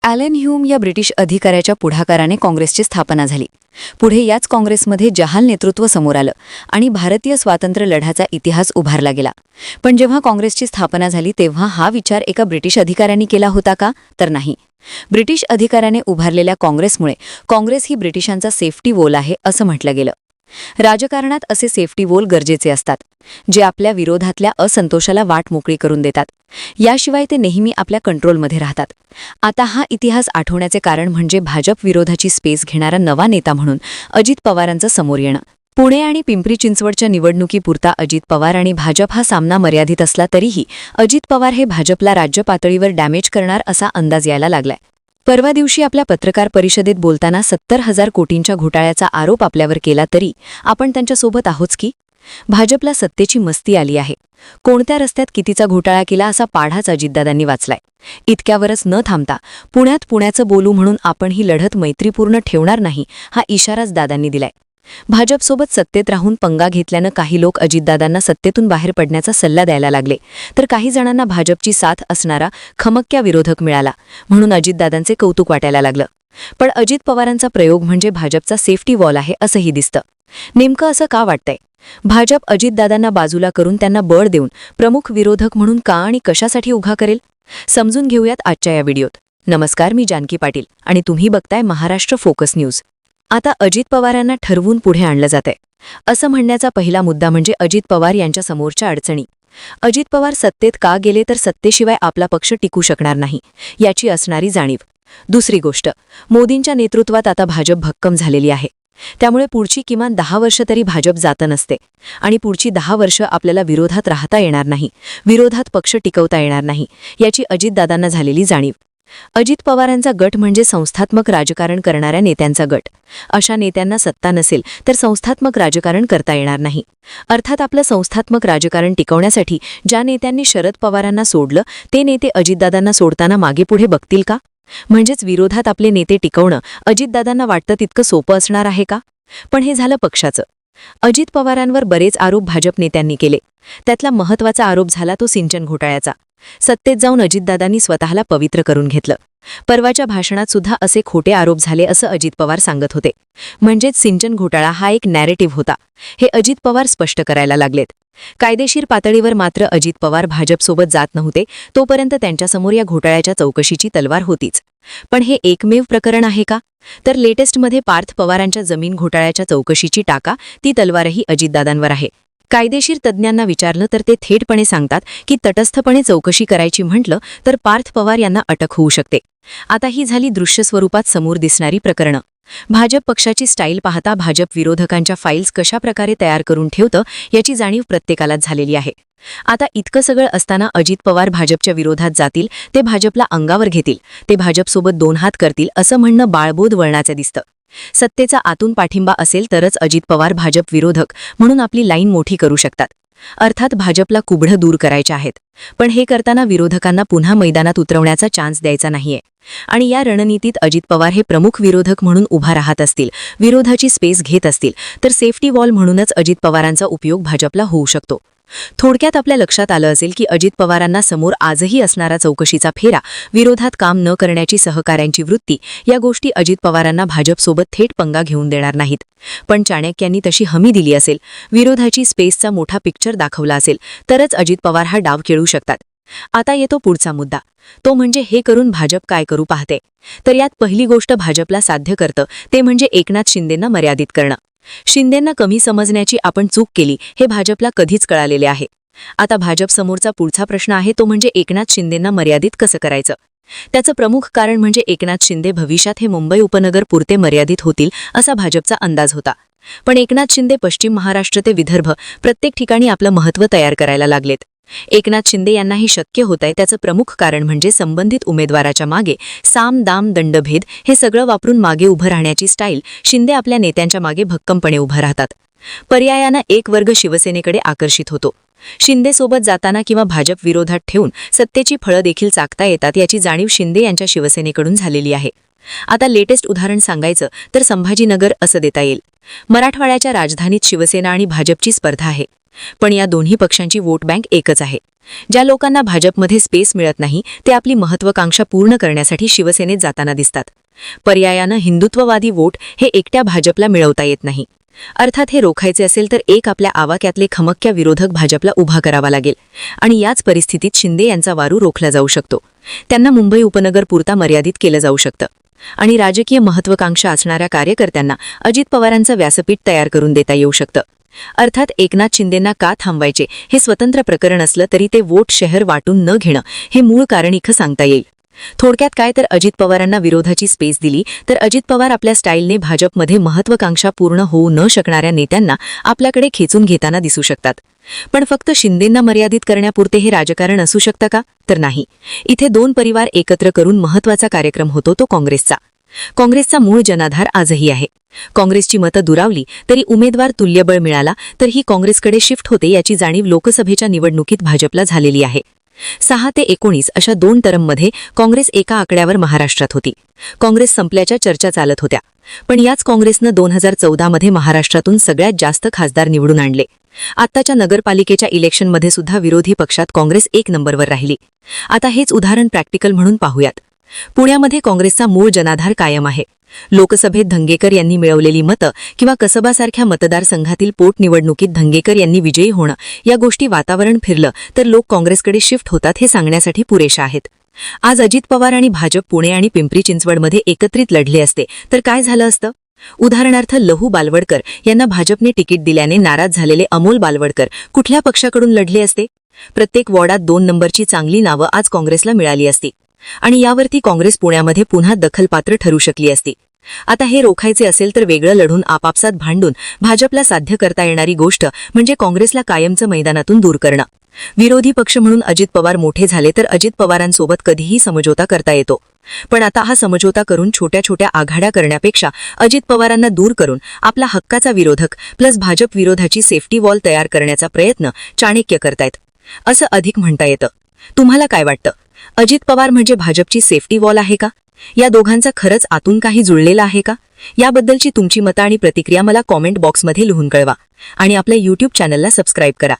Allen Hume या British अधिकाऱ्याच्या पुढाकाराने काँग्रेसची स्थापना झाली. पुढे याच काँग्रेसमध्ये जहाल नेतृत्व समोर आलं आणि भारतीय स्वातंत्र्य लढ्याचा इतिहास उभारला गेला. पण जेव्हा काँग्रेसची स्थापना झाली तेव्हा हा विचार एका ब्रिटिश अधिकाऱ्यांनी केला होता का? तर नाही. ब्रिटिश अधिकाऱ्याने उभारलेल्या काँग्रेसमुळे काँग्रेस ही ब्रिटिशांचा सेफ्टी वॉल आहे असं म्हटलं गेलं. राजकारणात असे सेफ्टी वॉल गरजेचे असतात, जे आपल्या विरोधातल्या असंतोषाला वाट मोकळी करून देतात. याशिवाय ते नेहमी आपल्या कंट्रोलमध्ये राहतात. आता हा इतिहास आठवण्याचे कारण म्हणजे भाजप विरोधाची स्पेस घेणारा नवा नेता म्हणून अजित पवारांचं समोर येणं. पुणे आणि पिंपरी चिंचवडच्या निवडणुकीपुरता अजित पवार आणि भाजप हा सामना मर्यादित असला तरीही अजित पवार हे भाजपला राज्य पातळीवर डॅमेज करणार असा अंदाज यायला लागलाय. परवा दिवशी आपल्या पत्रकार परिषदेत बोलताना 70,000 कोटींच्या घोटाळ्याचा आरोप आपल्यावर केला तरी आपण त्यांच्यासोबत आहोत की? भाजपला सत्तेची मस्ती आली आहे. कोणत्या रस्त्यात कितीचा घोटाळा केला असा पाढाच अजितदादांनी वाचलाय. इतक्यावरच न थांबता पुण्याचं बोलू म्हणून आपण ही लढत मैत्रीपूर्ण ठेवणार नाही हा इशाराच दादांनी दिलाय. भाजपसोबत सत्तेत राहून पंगा घेतल्यानं काही लोक अजितदादांना सत्तेतून बाहेर पडण्याचा सल्ला द्यायला लागले, तर काही जणांना भाजपची साथ असणारा खमक्या विरोधक मिळाला म्हणून अजितदादांचे कौतुक वाटायला लागलं. पण अजित पवारांचा प्रयोग म्हणजे भाजपचा सेफ्टी वॉल आहे असंही दिसतं. नेमकं असं का वाटतंय? भाजप अजितदादांना बाजूला करून त्यांना बळ देऊन प्रमुख विरोधक म्हणून का आणि कशासाठी उभा करेल? समजून घेऊयात आजच्या या व्हिडिओत. नमस्कार, मी जानकी पाटील आणि तुम्ही बघताय महाराष्ट्र फोकस न्यूज. आता अजित पवारांना ठरवून पुढे आणलं जातंय असं म्हणण्याचा पहिला मुद्दा म्हणजे अजित पवार यांच्या समोरच्या अडचणी. अजित पवार सत्तेत का गेले तर सत्तेशिवाय आपला पक्ष टिकू शकणार नाही याची असणारी जाणीव. दुसरी गोष्ट, मोदींच्या नेतृत्वात आता भाजप भक्कम झालेली आहे. त्यामुळे पुढची किमान 10 वर्ष तरी भाजप जात नसते आणि पुढची 10 वर्ष आपल्याला विरोधात राहता येणार नाही, विरोधात पक्ष टिकवता येणार नाही याची अजितदादांना झालेली जाणीव. अजित पवारांचा गट म्हणजे संस्थात्मक राजकारण करणाऱ्या नेत्यांचा गट. अशा नेत्यांना सत्ता नसेल तर संस्थात्मक राजकारण करता येणार नाही. अर्थात आपलं संस्थात्मक राजकारण टिकवण्यासाठी ज्या नेत्यांनी शरद पवारांना सोडलं ते नेते अजितदादांना सोडताना मागे पुढे बघतील का? म्हणजेच विरोधात आपले नेते टिकवणं अजितदादांना वाटतं तितकं सोपं असणार आहे का? पण हे झालं पक्षाचं. अजित पवारांवर बरेच आरोप भाजप नेत्यांनी केले. त्यातला महत्त्वाचा आरोप झाला तो सिंचन घोटाळ्याचा. सत्तेत जाऊन अजितदादांनी स्वतःला पवित्र करून घेतलं. परवाच्या भाषणात सुद्धा असे खोटे आरोप झाले असं अजित पवार सांगत होते. म्हणजेच सिंचन घोटाळा हा एक नॅरेटिव्ह होता हे अजित पवार स्पष्ट करायला लागलेत. कायदेशीर पातळीवर मात्र अजित पवार भाजपसोबत जात नव्हते तोपर्यंत त्यांच्यासमोर या घोटाळ्याच्या चौकशीची तलवार होतीच. पण हे एकमेव प्रकरण आहे का? तर लेटेस्टमध्ये पार्थ पवारांच्या जमीन घोटाळ्याच्या चौकशीची टाका ती तलवारही अजितदादांवर आहे. कायदेशीर तज्ज्ञांना विचारलं तर ते थेटपणे सांगतात की तटस्थपणे चौकशी करायची म्हटलं तर पार्थ पवार यांना अटक होऊ शकते. आता ही झाली दृश्य स्वरूपात समोर दिसणारी प्रकरणं. भाजप पक्षाची स्टाईल पाहता भाजप विरोधकांच्या फाईल्स कशा प्रकारे तयार करून ठेवतं याची जाणीव प्रत्येकालाच झालेली आहे. आता इतकं सगळं असताना अजित पवार भाजपच्या विरोधात जातील, ते भाजपला अंगावर घेतील, ते भाजपसोबत दोन हात करतील असं म्हणणं बाळबोध वळणाचं दिसतं. सत्तेचा आतून पाठिंबा असेल तरच अजित पवार भाजप विरोधक म्हणून आपली लाईन मोठी करू शकतात. अर्थात भाजपला कुबडं दूर करायचे आहेत, पण हे करताना विरोधकांना पुन्हा मैदानात उतरवण्याचा चान्स द्यायचा नाहीये. आणि या रणनीतीत अजित पवार हे प्रमुख विरोधक म्हणून उभा राहत असतील, विरोधाची स्पेस घेत असतील तर सेफ्टी वॉल म्हणूनच अजित पवारांचा उपयोग भाजपला होऊ शकतो. थोडक्यात आपल्या लक्षात आलं असेल की अजित पवारांना समोर आजही असणारा चौकशीचा फेरा, विरोधात काम न करण्याची सहकाऱ्यांची वृत्ती या गोष्टी अजित पवारांना भाजपसोबत थेट पंगा घेऊन देणार नाहीत. पण चाणक्यांनी तशी हमी दिली असेल, विरोधाची स्पेसचा मोठा पिक्चर दाखवला असेल तरच अजित पवार हा डाव खेळू शकतात. आता येतो पुढचा मुद्दा, तो म्हणजे हे करून भाजप काय करू पाहते. तर यात पहिली गोष्ट भाजपला साध्य करतं ते म्हणजे एकनाथ शिंदेंना मर्यादित करणं. शिंदेंना कमी समजण्याची आपण चूक केली हे भाजपला कधीच कळालेले आहे. आता भाजप समोरचा पुढचा प्रश्न आहे तो म्हणजे एकनाथ शिंदेंना मर्यादित कसं करायचं. त्याचं प्रमुख कारण म्हणजे एकनाथ शिंदे भविष्यात हे मुंबई उपनगर पुरते मर्यादित होतील असा भाजपचा अंदाज होता. पण एकनाथ शिंदे पश्चिम महाराष्ट्र ते विदर्भ प्रत्येक ठिकाणी आपलं महत्त्व तयार करायला लागलेत. एकनाथ शिंदे यांना हे शक्य होतंय त्याचं प्रमुख कारण म्हणजे संबंधित उमेदवाराच्या मागे साम दाम दंडभेद हे सगळं वापरून मागे उभं राहण्याची स्टाईल. शिंदे आपल्या नेत्यांच्या मागे भक्कमपणे उभं राहतात. पर्यायानं एक वर्ग शिवसेनेकडे आकर्षित होतो. शिंदेसोबत जाताना किंवा भाजप विरोधात ठेवून सत्तेची फळं देखील चाखता येतात याची जाणीव शिंदे यांच्या शिवसेनेकडून झालेली आहे. आता लेटेस्ट उदाहरण सांगायचं तर संभाजीनगर असं देता येईल. मराठवाड्याच्या राजधानीत शिवसेना आणि भाजपची स्पर्धा आहे. पण या दोन्ही पक्षांची वोट बँक एकच आहे. ज्या लोकांना भाजपमध्ये स्पेस मिळत नाही ते आपली महत्त्वाकांक्षा पूर्ण करण्यासाठी शिवसेनेत जाताना दिसतात. पर्यायानं हिंदुत्ववादी वोट हे एकट्या भाजपला मिळवता येत नाही. अर्थात हे रोखायचे असेल तर एक आपल्या आवाक्यातले खमक्या विरोधक भाजपला उभा करावा लागेल आणि याच परिस्थितीत शिंदे यांचा वारू रोखला जाऊ शकतो. त्यांना मुंबई उपनगर पुरता मर्यादित केलं जाऊ शकतं आणि राजकीय महत्त्वाकांक्षा असणाऱ्या कार्यकर्त्यांना अजित पवारांचं व्यासपीठ तयार करून देता येऊ शकतं. अर्थात एकनाथ शिंदेंना का थांबवायचे हे स्वतंत्र प्रकरण असलं तरी ते वोट शहर वाटून न घेणं हे मूळ कारण इथं सांगता येईल. थोडक्यात काय तर अजित पवारांना विरोधाची स्पेस दिली तर अजित पवार आपल्या स्टाईलने भाजपमध्ये महत्त्वाकांक्षा पूर्ण होऊ न शकणाऱ्या नेत्यांना आपल्याकडे खेचून घेताना दिसू शकतात. पण फक्त शिंदेंना मर्यादित करण्यापुरते हे राजकारण असू शकतं का? तर नाही. इथे दोन परिवार एकत्र करून महत्त्वाचा कार्यक्रम होतो तो काँग्रेसचा. काँग्रेसचा मूळ जनाधार आजही आहे. काँग्रेसची मतं दुरावली तरी उमेदवार तुल्यबळ मिळाला तर ही काँग्रेसकडे शिफ्ट होते याची जाणीव लोकसभेच्या निवडणुकीत भाजपला झालेली आहे. 6 ते 19 अशा 2 टर्ममध्ये काँग्रेस एका आकड्यावर महाराष्ट्रात होती. काँग्रेस संपल्याच्या चर्चा चालत होत्या. पण याच काँग्रेसनं 2014 मध्ये महाराष्ट्रातून सगळ्यात जास्त खासदार निवडून आणले. आत्ताच्या नगरपालिकेच्या इलेक्शनमध्ये सुद्धा विरोधी पक्षात काँग्रेस 1 नंबरवर राहिली. आता हेच उदाहरण प्रॅक्टिकल म्हणून पाहूयात. पुण्यामध्ये काँग्रेसचा मूळ जनाधार कायम आहे. लोकसभेत धंगेकर यांनी मिळवलेली मतं किंवा कसबासारख्या मतदारसंघातील पोटनिवडणुकीत धंगेकर यांनी विजयी होणं या गोष्टी वातावरण फिरलं तर लोक काँग्रेसकडे शिफ्ट होतात हे सांगण्यासाठी पुरेशा आहेत. आज अजित पवार आणि भाजप पुणे आणि पिंपरी चिंचवडमध्ये एकत्रित लढले असते तर काय झालं असतं? उदाहरणार्थ लहू बालवडकर यांना भाजपने तिकीट दिल्याने नाराज झालेले अमोल बालवडकर कुठल्या पक्षाकडून लढले असते? प्रत्येक वॉर्डात 2 नंबरची चांगली नावं आज काँग्रेसला मिळाली असती आणि यावरती काँग्रेस पुण्यामध्ये पुन्हा दखलपात्र ठरू शकली असती. आता हे रोखायचे असेल तर वेगळं लढून आपापसात भांडून भाजपला साध्य करता येणारी गोष्ट म्हणजे काँग्रेसला कायमचं मैदानातून दूर करणं. विरोधी पक्ष म्हणून अजित पवार मोठे झाले तर अजित पवारांसोबत कधीही समझोता करता येतो. पण आता हा समझोता करून छोट्या छोट्या आघाड्या करण्यापेक्षा अजित पवारांना दूर करून आपला हक्काचा विरोधक प्लस भाजप विरोधाची सेफ्टी वॉल तयार करण्याचा प्रयत्न चाणक्य करतायत असं अधिक म्हणता येतं. तुम्हाला काय वाटतं? अजित पवार म्हणजे भाजपची सेफ्टी वॉल आहे का? या दोघांचा खरंच आतून काही जुळलेला आहे का? याबद्दलची तुमची मतं आणि प्रतिक्रिया मला कॉमेंट बॉक्समध्ये लिहून कळवा आणि आपल्या YouTube चॅनलला सबस्क्राईब करा.